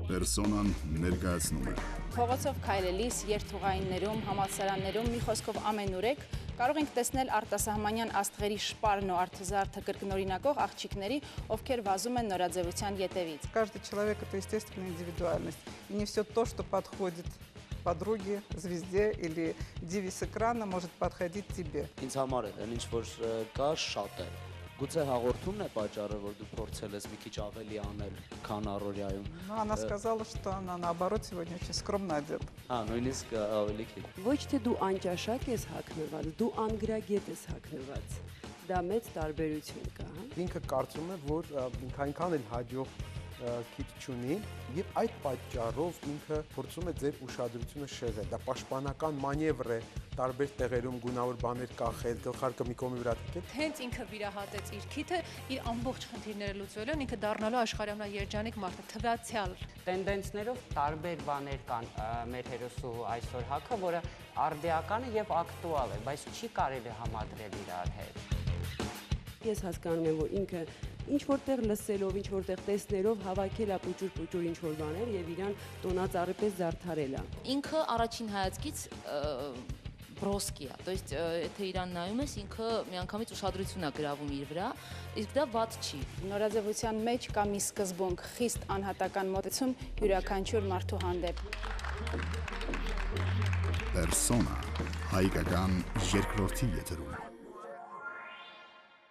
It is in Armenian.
Պերսոնան ներկայացնում է Փողոցով քայլելիս, երթուղայիններում, համալսարաններում, մի խոսքով ամենուրեք կարող ենք տեսնել արտասահմանյան աստղերի շպարն ու արդազարդը կրկնօրինակող աղջիկների, ովքեր վազում են նորաձևության ետևից։ Каждый человек – это естественная индивидуальность. И не все то, что подходит подруге, звезде или диве с экрана, может подходить тебе. Ինձ համար էլ ինչ որ կա շատ է։ Գուցե հաղորդումն է պատճառը, որ դու փորձել ես մի քիչ ավելի անել, քան առօրյայում։ Но она сказала, что она наоборот сегодня очень скромно одета. Նույնիսկ ավելի քիչ։ Ոչ թե դու անճաշակ ես հագնված, դու անգրագետ ես հագնված։ Դա մեծ տարբերություն կա, հա։ Ինքը կարծում է, որ ինքը այնքան էլ հաջող քիչ չունի եւ այդ պատճառով ինքը փորձում է ձեր ուշադրությունը շեղել։ Դա պաշտպանական մանևր է, տարբեր տեղերում գունավոր բաներ կախել, գլխարկը մի կողմի վրա թեքել։ Հենց ինքը վիրահատեց իր քիթը, իր ամբողջ խնդիրները լուծվելու են, ինքը դառնալու աշխարհամնաերջանիկ մարդ, թվացial։ Տենդենսներով տարբեր բաներ կան մեր հերոսու այսօր հագը, որը արդիական է եւ ակտուալ է, բայց չի կարելի համադրել իրար հետ։ Ես հասկանում եմ, որ ինքը ինչ որտեղ լսելով, ինչ որտեղ տեսներով հավաքել է պուճուր ինչ որ բաներ եւ իրան տոնածառի պես զարդարել է։ Ինքը առաջին հայացքից բրոսկի է, то есть եթե իրան նայում ես, ինքը միանգամից ուշադրություն է գրավում իր վրա, իսկ դա վատ չի։ Նորաձևության մեջ կա մի սկզբունք, խիստ անհատական մոտեցում յուրաքանչյուր մարդու հանդեպ։ Պերսոնա հայկական երկրորդի եթերում։